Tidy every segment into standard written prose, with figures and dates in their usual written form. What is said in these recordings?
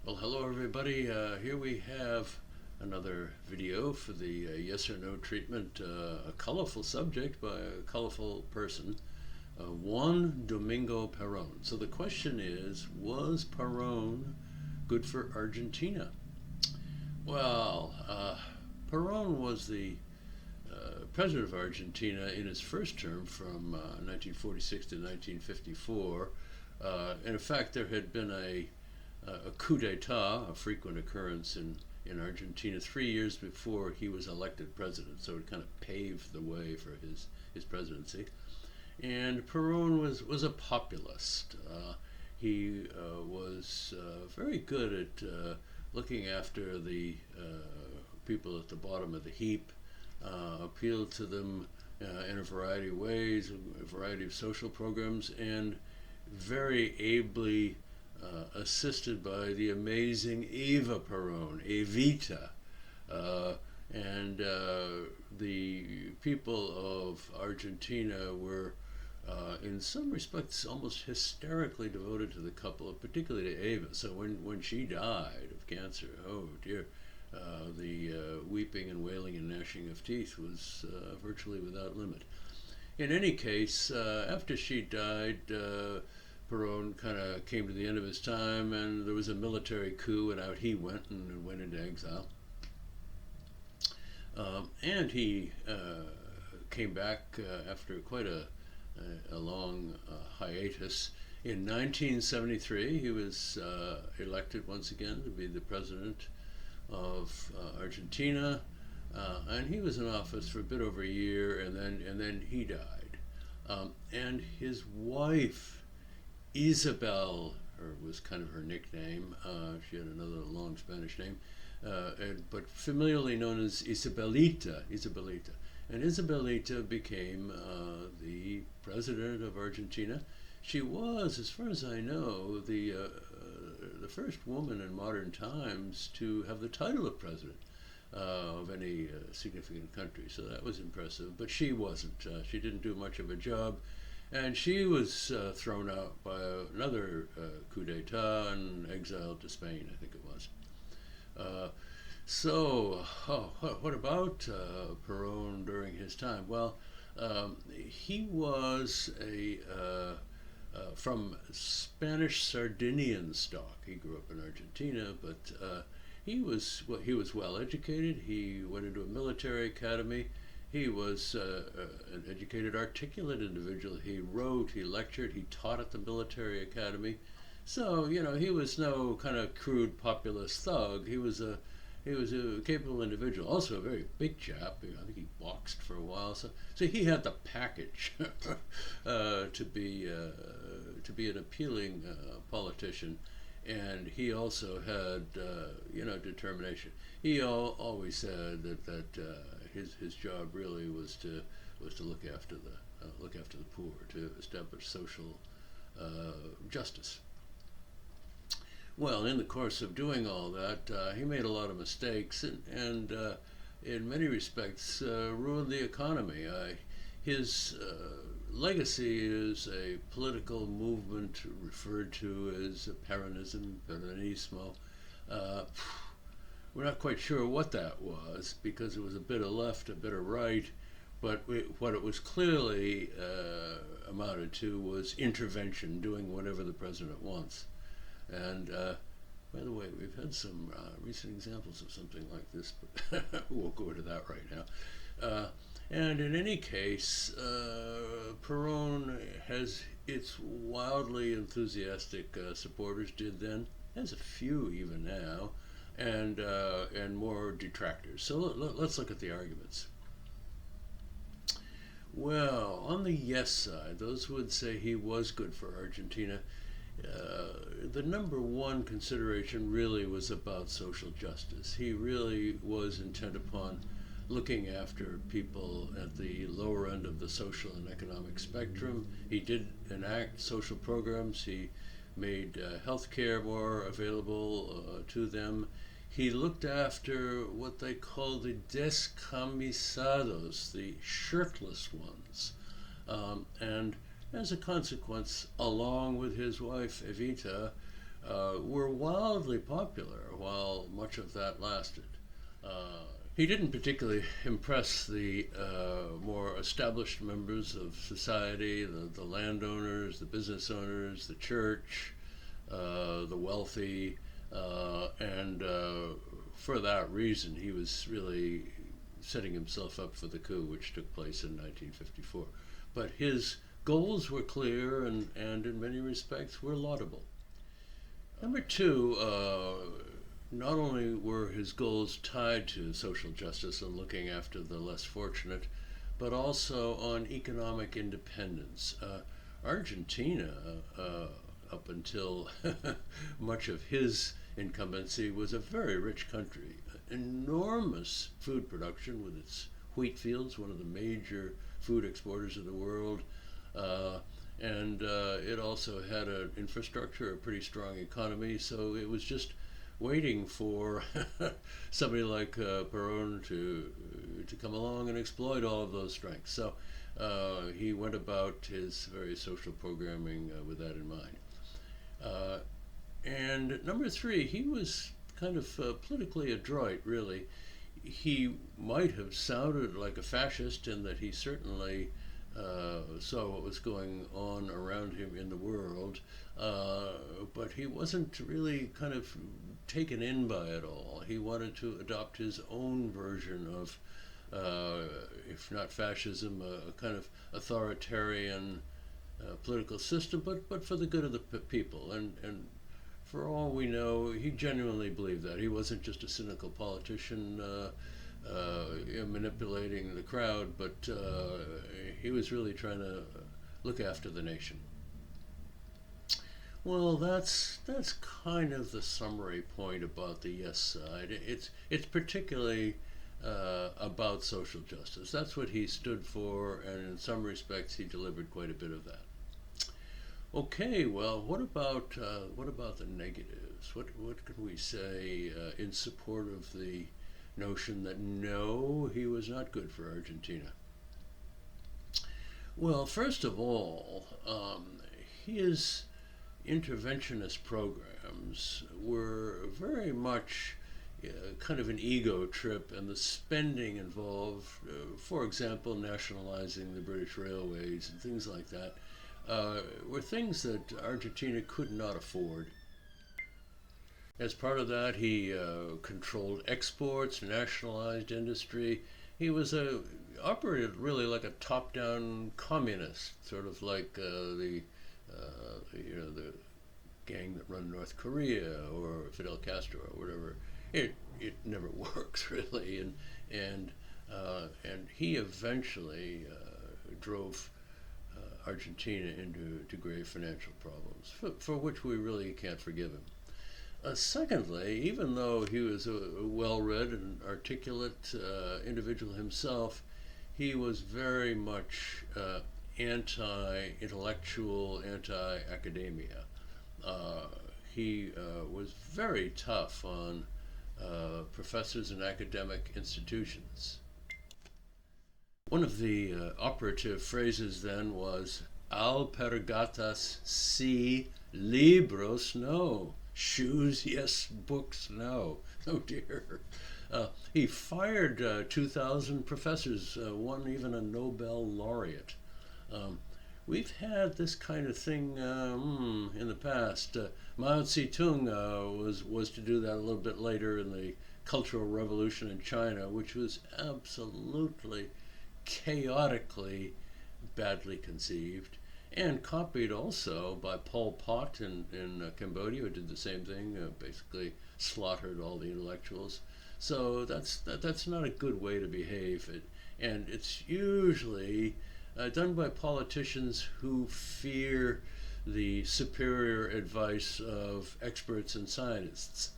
Well, hello everybody. Here we have another video for the yes or no treatment, a colorful subject by a colorful person, Juan Domingo Peron. So the question is, was Peron good for Argentina? Well, Peron was the president of Argentina in his first term from 1946 to 1954. In fact, there had been a coup d'etat, a frequent occurrence in Argentina 3 years before he was elected president, so it kind of paved the way for his presidency. And Peron was a populist. He was very good at looking after the people at the bottom of the heap, appealed to them in a variety of ways, a variety of social programs, and very ably assisted by the amazing Eva Peron, Evita. And the people of Argentina were, in some respects, almost hysterically devoted to the couple, particularly to Eva. So when she died of cancer, oh dear, the weeping and wailing and gnashing of teeth was virtually without limit. In any case, after she died, Peron kind of came to the end of his time, and there was a military coup, and out he went and went into exile. And he came back after quite a long hiatus. In 1973, he was elected once again to be the president of Argentina, and he was in office for a bit over a year, and then he died. And his wife, Isabel, or was kind of her nickname. She had another long Spanish name, but familiarly known as Isabelita. And Isabelita became the president of Argentina. She was, as far as I know, the first woman in modern times to have the title of president of any significant country. So that was impressive. But she wasn't. She didn't do much of a job. And she was thrown out by another coup d'etat and exiled to Spain, I think it was. What about Peron during his time? Well, he was from Spanish Sardinian stock. He grew up in Argentina, but he was well educated. He went into a military academy. He was an educated, articulate individual. He wrote, he lectured, he taught at the military academy. So, he was no kind of crude populist thug. He was a capable individual. Also a very big chap. I think he boxed for a while. So he had the package to be an appealing politician. And he also had, determination. He always said that his job really was to look after the poor, to establish social justice. Well, in the course of doing all that, he made a lot of mistakes, and in many respects ruined the economy. His legacy is a political movement referred to as Peronismo. We're not quite sure what that was, because it was a bit of left, a bit of right, but what it was clearly amounted to was intervention, doing whatever the president wants. And by the way, we've had some recent examples of something like this, but we won't go into that right now. And in any case, Peron has its wildly enthusiastic supporters, did then, has a few even now, and more detractors. So let's look at the arguments. Well, on the yes side, those who would say he was good for Argentina, the number one consideration really was about social justice. He really was intent upon looking after people at the lower end of the social and economic spectrum. He did enact social programs. He made health care more available to them. He looked after what they call the descamisados, the shirtless ones. And as a consequence, along with his wife Evita, were wildly popular while much of that lasted. He didn't particularly impress the more established members of society, the landowners, the business owners, the church, the wealthy, and for that reason, he was really setting himself up for the coup, which took place in 1954. But his goals were clear and in many respects were laudable. Number two, not only were his goals tied to social justice and looking after the less fortunate, but also on economic independence. Argentina, up until much of his incumbency, was a very rich country. Enormous food production with its wheat fields, one of the major food exporters of the world. And it also had an infrastructure, a pretty strong economy, so it was just waiting for somebody like Peron to come along and exploit all of those strengths. So he went about his very social programming with that in mind. And number three, he was kind of politically adroit, really. He might have sounded like a fascist in that he certainly saw what was going on around him in the world, but he wasn't really kind of taken in by it all. He wanted to adopt his own version of, if not fascism, a kind of authoritarian political system, but for the good of the people. And for all we know, he genuinely believed that. He wasn't just a cynical politician manipulating the crowd, but he was really trying to look after the nation. Well, that's kind of the summary point about the yes side. It's particularly about social justice. That's what he stood for, and in some respects, he delivered quite a bit of that. Okay, well, what about the negatives? What can we say in support of the notion that no, he was not good for Argentina? Well, first of all, his interventionist programs were very much kind of an ego trip, and the spending involved, for example, nationalizing the British railways and things like that, were things that Argentina could not afford. As part of that, he controlled exports, nationalized industry. He was operated really like a top-down communist, sort of like the gang that run North Korea or Fidel Castro or whatever. It never works really, and he eventually drove Argentina into grave financial problems, for which we really can't forgive him. Secondly, even though he was a well-read and articulate individual himself, he was very much anti-intellectual, anti-academia. He was very tough on professors and academic institutions. One of the operative phrases then was alpargatas sí, libros no. Shoes yes, books no. Oh dear. He fired 2,000 professors, one even a Nobel laureate. We've had this kind of thing in the past. Mao Zedong was to do that a little bit later in the Cultural Revolution in China, which was absolutely chaotically badly conceived, and copied also by Pol Pot in Cambodia, who did the same thing, basically slaughtered all the intellectuals. So that's not a good way to behave, and it's usually done by politicians who fear the superior advice of experts and scientists.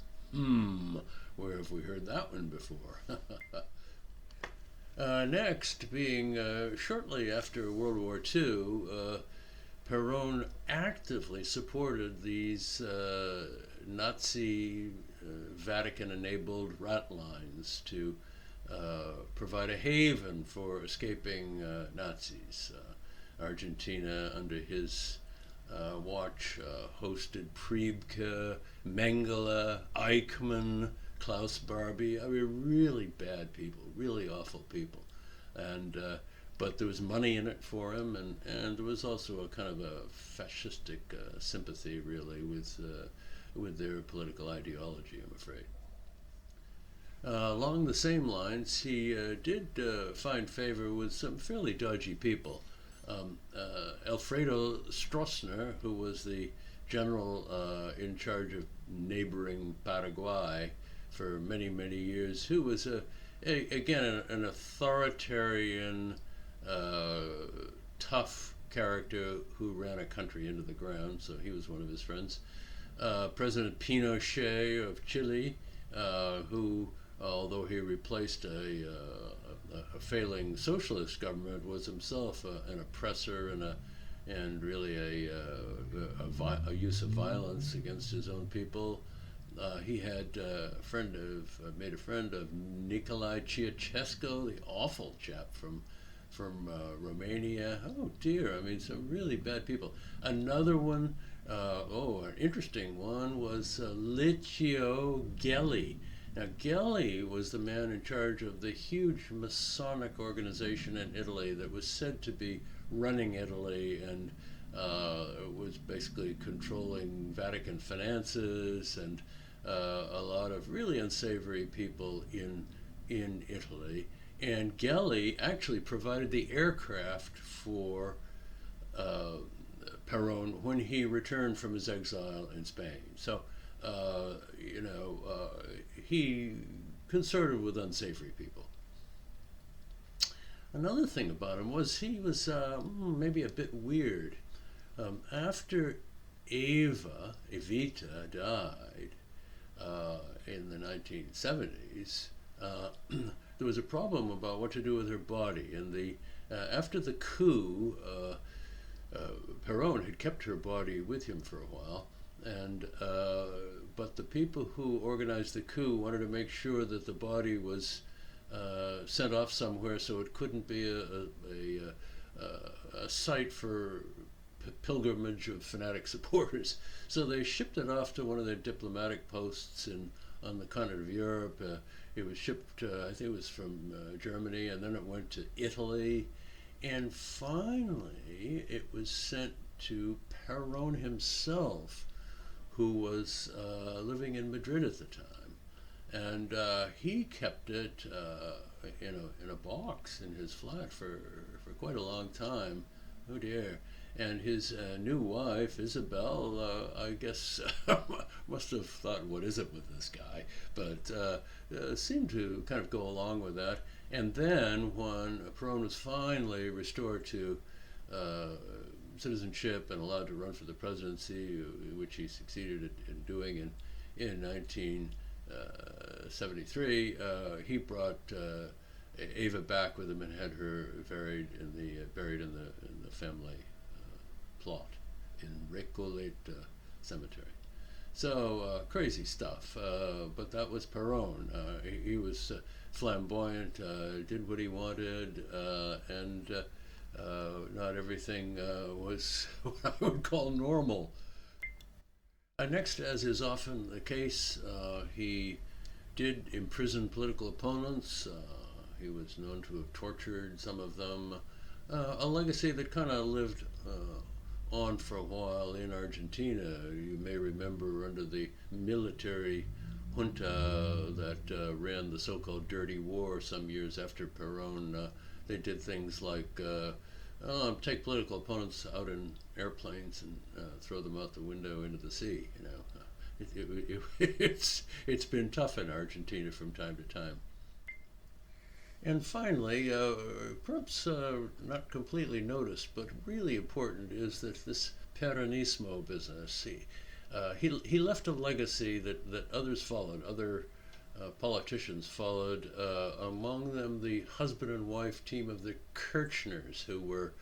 Where have we heard that one before? Next, being shortly after World War II, Peron actively supported these Nazi Vatican-enabled rat lines to provide a haven for escaping Nazis. Argentina, under his Watch hosted Priebke, Mengele, Eichmann, Klaus Barbie. I mean, really bad people, really awful people. And but there was money in it for him, and there was also a kind of a fascistic sympathy, really, with their political ideology, I'm afraid. Along the same lines, he did find favor with some fairly dodgy people. Alfredo Stroessner, who was the general in charge of neighboring Paraguay for many, many years, who was again an authoritarian, tough character who ran a country into the ground. So he was one of his friends. President Pinochet of Chile, who, although he replaced a failing socialist government, was himself an oppressor and really a use of violence against his own people. He had made a friend of Nicolae Ceausescu, the awful chap from Romania. Oh dear, I mean, some really bad people. Another one, an interesting one, was Licio Gelli. Now, Gelli was the man in charge of the huge Masonic organization in Italy that was said to be running Italy and was basically controlling Vatican finances and a lot of really unsavory people in Italy. And Gelli actually provided the aircraft for Peron when he returned from his exile in Spain. So, he consorted with unsavory people. Another thing about him was he was maybe a bit weird. After Evita died in the 1970s, there was a problem about what to do with her body. And after the coup, Peron had kept her body with him for a while, but the people who organized the coup wanted to make sure that the body was sent off somewhere so it couldn't be a site for pilgrimage of fanatic supporters. So they shipped it off to one of their diplomatic posts on the continent of Europe. It was shipped, I think it was from Germany, and then it went to Italy. And finally, it was sent to Peron himself, who was living in Madrid at the time. And he kept it in a box in his flat for quite a long time. Oh dear. And his new wife, Isabel, I guess must have thought, what is it with this guy? But seemed to kind of go along with that. And then when Peron was finally restored to citizenship and allowed to run for the presidency, which he succeeded in doing in 1973, he brought Eva back with him and had her buried in the family plot in Recoleta Cemetery. So crazy stuff, but that was Peron. He was flamboyant, did what he wanted, and not everything was what I would call normal. Next, as is often the case, he did imprison political opponents. He was known to have tortured some of them. A legacy that kind of lived on for a while in Argentina. You may remember under the military junta that ran the so-called Dirty War some years after Peron, they did things like take political opponents out in airplanes and throw them out the window into the sea. It's been tough in Argentina from time to time. And finally, perhaps not completely noticed, but really important, is that this Peronismo business. He left a legacy that others followed, other politicians followed, among them the husband and wife team of the Kirchners, who were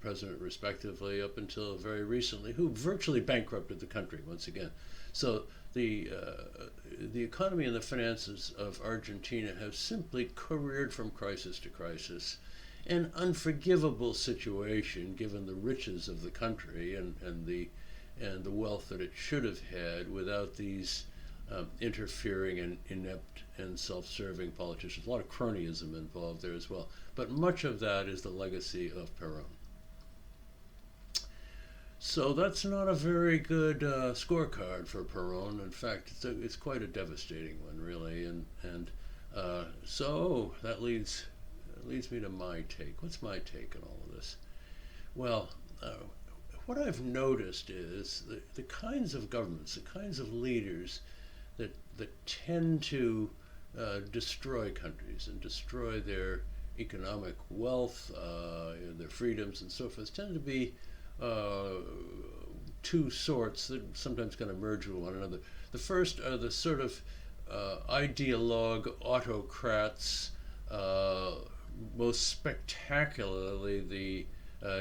president respectively up until very recently, who virtually bankrupted the country once again. So the economy and the finances of Argentina have simply careered from crisis to crisis, an unforgivable situation given the riches of the country and the wealth that it should have had without these interfering and inept and self-serving politicians. A lot of cronyism involved there as well. But much of that is the legacy of Peron. So that's not a very good scorecard for Peron. In fact, it's quite a devastating one, really. And so that leads me to my take. What's my take on all of this? Well, what I've noticed is the kinds of governments, the kinds of leaders that tend to destroy countries and destroy their economic wealth, their freedoms and so forth, tend to be two sorts that sometimes kind of merge with one another. The first are the sort of ideologue autocrats, most spectacularly the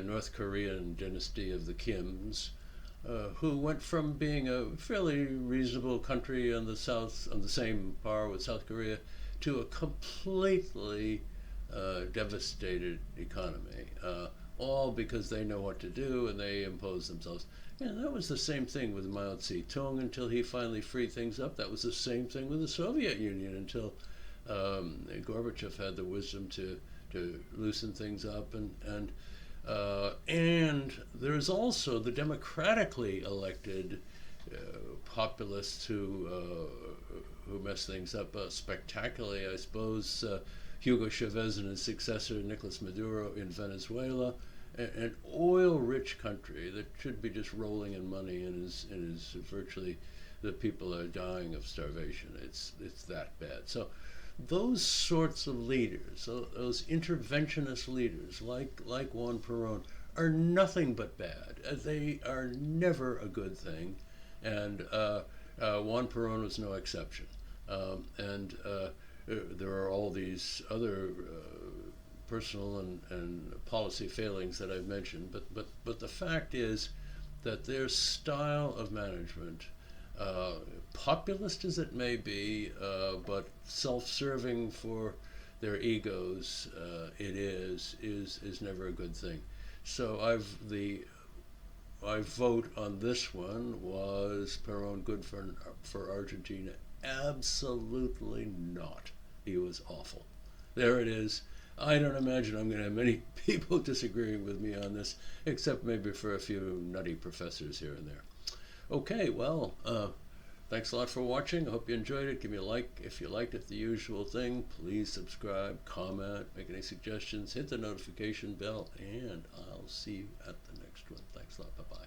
North Korean dynasty of the Kims, who went from being a fairly reasonable country on the south, on the same par with South Korea, to a completely devastated economy, all because they know what to do and they impose themselves. And that was the same thing with Mao Zedong until he finally freed things up. That was the same thing with the Soviet Union until Gorbachev had the wisdom to loosen things up. And there's also the democratically elected populists who mess things up spectacularly. I suppose Hugo Chavez and his successor Nicolas Maduro in Venezuela, an oil-rich country that should be just rolling in money and is virtually, the people are dying of starvation. It's that bad. So those sorts of leaders, those interventionist leaders like Juan Peron, are nothing but bad. They are never a good thing, and Juan Peron was no exception. There are all these other personal and policy failings that I've mentioned, but the fact is that their style of management, populist as it may be, but self-serving for their egos, is never a good thing. So I vote on this one. Was Peron good for Argentina? Absolutely not. He was awful. There it is. I don't imagine I'm going to have many people disagreeing with me on this, except maybe for a few nutty professors here and there. Okay, well, thanks a lot for watching. I hope you enjoyed it. Give me a like if you liked it, the usual thing. Please subscribe, comment, make any suggestions, hit the notification bell, and I'll see you at the next one. Thanks a lot. Bye-bye.